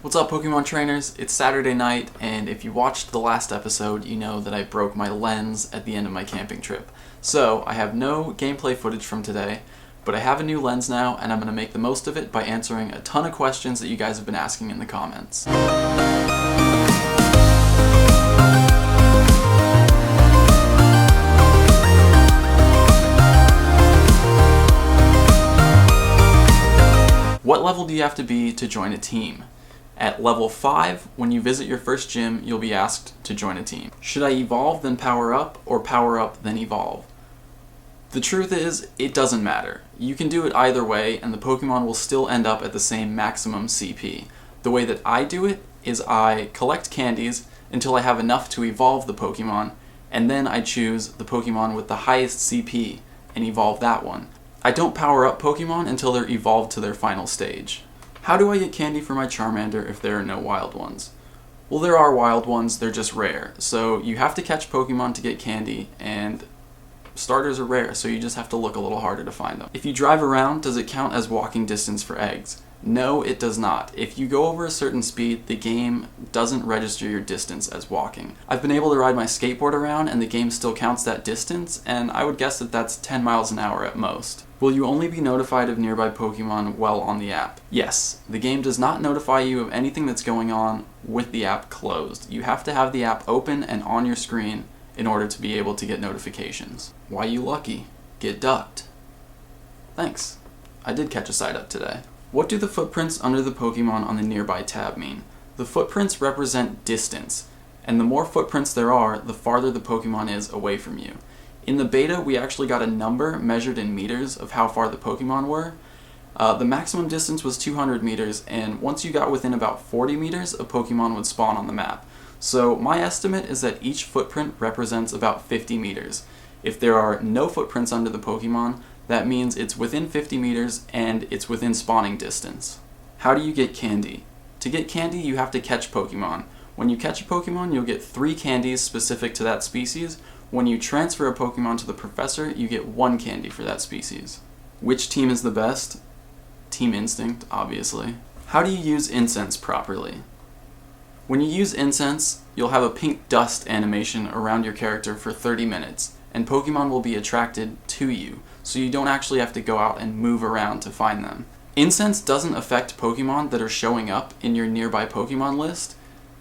What's up, Pokemon trainers? It's Saturday night, and if you watched the last episode, you know that I broke my lens at the end of my camping trip. So, I have no gameplay footage from today, but I have a new lens now, and I'm going to make the most of it by answering a ton of questions that you guys have been asking in the comments. What level do you have to be to join a team? At level 5, when you visit your first gym, you'll be asked to join a team. Should I evolve then power up, or power up then evolve? The truth is, it doesn't matter. You can do it either way, and the Pokemon will still end up at the same maximum CP. The way that I do it is I collect candies until I have enough to evolve the Pokemon, and then I choose the Pokemon with the highest CP and evolve that one. I don't power up Pokemon until they're evolved to their final stage. How do I get candy for my Charmander if there are no wild ones? Well, there are wild ones, they're just rare. So you have to catch Pokemon to get candy, and starters are rare, so you just have to look a little harder to find them. If you drive around, does it count as walking distance for eggs? No, it does not. If you go over a certain speed, the game doesn't register your distance as walking. I've been able to ride my skateboard around, and the game still counts that distance, and I would guess that that's 10 miles an hour at most. Will you only be notified of nearby Pokemon while on the app? Yes. The game does not notify you of anything that's going on with the app closed. You have to have the app open and on your screen in order to be able to get notifications. Why you lucky? Get ducked. Thanks. I did catch a Psyduck today. What do the footprints under the Pokemon on the nearby tab mean? The footprints represent distance, and the more footprints there are, the farther the Pokemon is away from you. In the beta, we actually got a number measured in meters of how far the Pokemon were. The maximum distance was 200 meters, and once you got within about 40 meters, a Pokemon would spawn on the map. So my estimate is that each footprint represents about 50 meters. If there are no footprints under the Pokemon, that means it's within 50 meters and it's within spawning distance. How do you get candy? To get candy, you have to catch Pokemon. When you catch a Pokemon, you'll get 3 candies specific to that species. When you transfer a Pokemon to the professor, you get 1 candy for that species. Which team is the best? Team Instinct, obviously. How do you use Incense properly? When you use Incense, you'll have a pink dust animation around your character for 30 minutes, and Pokemon will be attracted to you, so you don't actually have to go out and move around to find them. Incense doesn't affect Pokemon that are showing up in your nearby Pokemon list.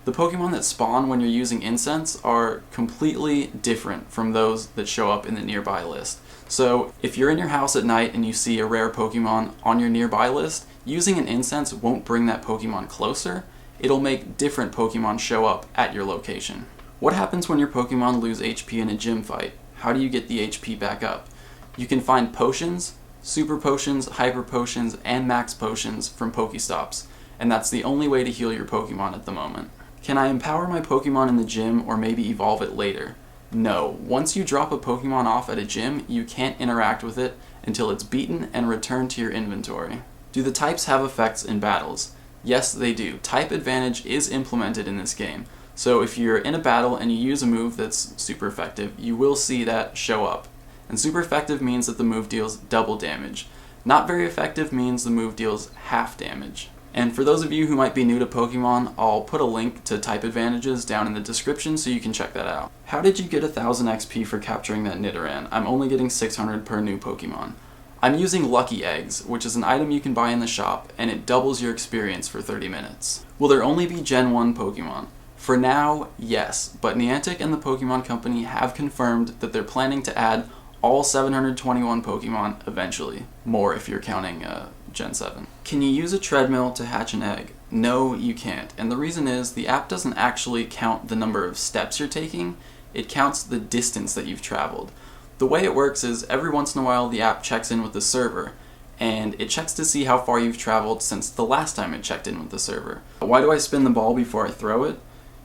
The Pokemon that spawn when you're using Incense are completely different from those that show up in the nearby list. So if you're in your house at night and you see a rare Pokemon on your nearby list, using an Incense won't bring that Pokemon closer. It'll make different Pokemon show up at your location. What happens when your Pokemon lose HP in a gym fight? How do you get the HP back up? You can find potions, super potions, hyper potions, and max potions from Pokestops, and that's the only way to heal your Pokemon at the moment. Can I empower my Pokemon in the gym or maybe evolve it later? No. Once you drop a Pokemon off at a gym, you can't interact with it until it's beaten and returned to your inventory. Do the types have effects in battles? Yes, they do. Type advantage is implemented in this game. So if you're in a battle and you use a move that's super effective, you will see that show up. And super effective means that the move deals double damage. Not very effective means the move deals half damage. And for those of you who might be new to Pokemon, I'll put a link to type advantages down in the description so you can check that out. How did you get 1000 XP for capturing that Nidoran? I'm only getting 600 per new Pokemon. I'm using Lucky Eggs, which is an item you can buy in the shop, and it doubles your experience for 30 minutes. Will there only be Gen 1 Pokemon? For now, yes, but Niantic and the Pokémon Company have confirmed that they're planning to add all 721 Pokemon eventually. More if you're counting Gen 7. Can you use a treadmill to hatch an egg? No, you can't. And the reason is the app doesn't actually count the number of steps you're taking, it counts the distance that you've traveled. The way it works is every once in a while the app checks in with the server, and it checks to see how far you've traveled since the last time it checked in with the server. Why do I spin the ball before I throw it?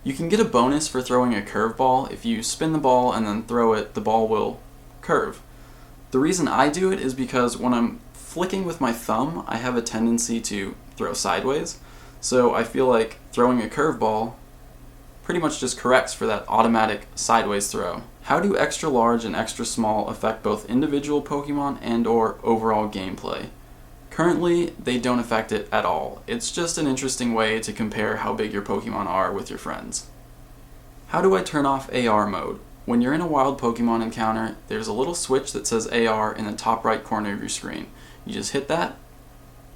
You can get a bonus for throwing a curveball. If you spin the ball and then throw it, the ball will curve. The reason I do it is because when I'm flicking with my thumb, I have a tendency to throw sideways. So I feel like throwing a curveball pretty much just corrects for that automatic sideways throw. How do extra large and extra small affect both individual Pokemon and or overall gameplay? Currently, they don't affect it at all. It's just an interesting way to compare how big your Pokemon are with your friends. How do I turn off AR mode? When you're in a wild Pokemon encounter, there's a little switch that says AR in the top right corner of your screen. You just hit that,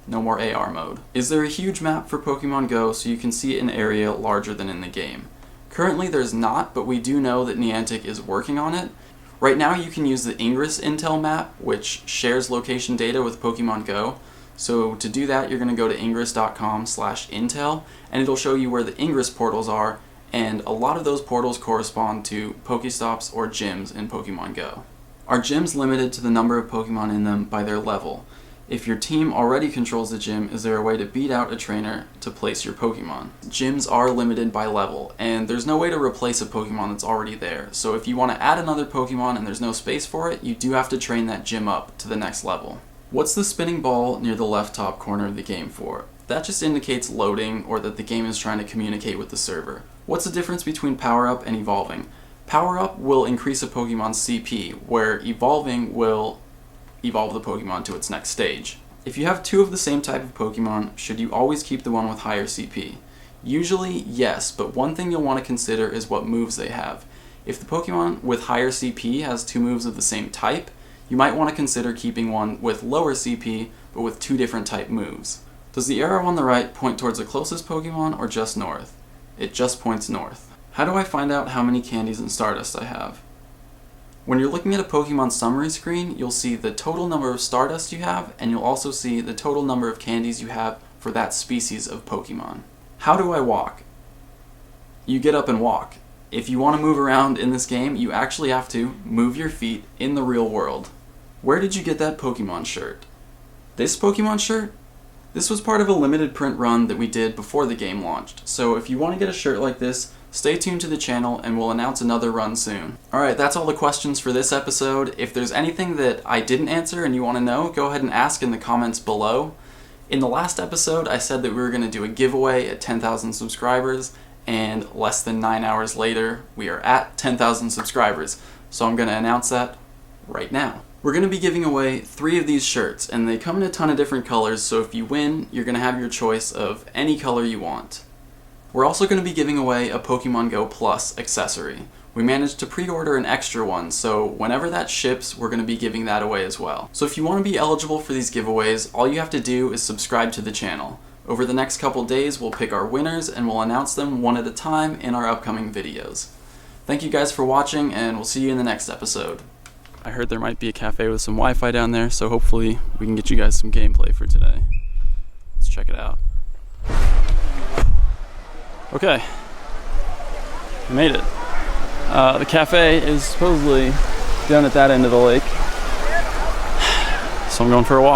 no more AR mode. Is there a huge map for Pokemon Go so you can see an area larger than in the game? Currently there's not, but we do know that Niantic is working on it. Right now you can use the Ingress Intel map, which shares location data with Pokemon Go. So to do that, you're going to go to ingress.com/intel, and it'll show you where the Ingress portals are, and a lot of those portals correspond to Pokestops or gyms in Pokemon Go. Are gyms limited to the number of Pokemon in them by their level? If your team already controls the gym, is there a way to beat out a trainer to place your Pokemon? Gyms are limited by level, and there's no way to replace a Pokemon that's already there. So if you want to add another Pokemon and there's no space for it, you do have to train that gym up to the next level. What's the spinning ball near the left top corner of the game for? That just indicates loading or that the game is trying to communicate with the server. What's the difference between power-up and evolving? Power-up will increase a Pokemon's CP, where evolving will evolve the Pokemon to its next stage. If you have two of the same type of Pokemon, should you always keep the one with higher CP? Usually, yes, but one thing you'll want to consider is what moves they have. If the Pokemon with higher CP has two moves of the same type, you might want to consider keeping one with lower CP, but with two different type moves. Does the arrow on the right point towards the closest Pokemon or just north? It just points north. How do I find out how many candies and Stardust I have? When you're looking at a Pokemon summary screen, you'll see the total number of Stardust you have, and you'll also see the total number of candies you have for that species of Pokemon. How do I walk? You get up and walk. If you want to move around in this game, you actually have to move your feet in the real world. Where did you get that Pokemon shirt? This Pokemon shirt? This was part of a limited print run that we did before the game launched, so if you want to get a shirt like this, stay tuned to the channel and we'll announce another run soon. Alright, that's all the questions for this episode. If there's anything that I didn't answer and you want to know, go ahead and ask in the comments below. In the last episode, I said that we were going to do a giveaway at 10,000 subscribers, and less than 9 hours later, we are at 10,000 subscribers. So I'm going to announce that right now. We're going to be giving away 3 of these shirts, and they come in a ton of different colors, so if you win, you're going to have your choice of any color you want. We're also going to be giving away a Pokemon Go Plus accessory. We managed to pre-order an extra one, so whenever that ships, we're going to be giving that away as well. So if you want to be eligible for these giveaways, all you have to do is subscribe to the channel. Over the next couple days, we'll pick our winners, and we'll announce them one at a time in our upcoming videos. Thank you guys for watching, and we'll see you in the next episode. I heard there might be a cafe with some Wi-Fi down there, so hopefully we can get you guys some gameplay for today. Let's check it out. Okay, I made it. The cafe is supposedly down at that end of the lake, so I'm going for a walk.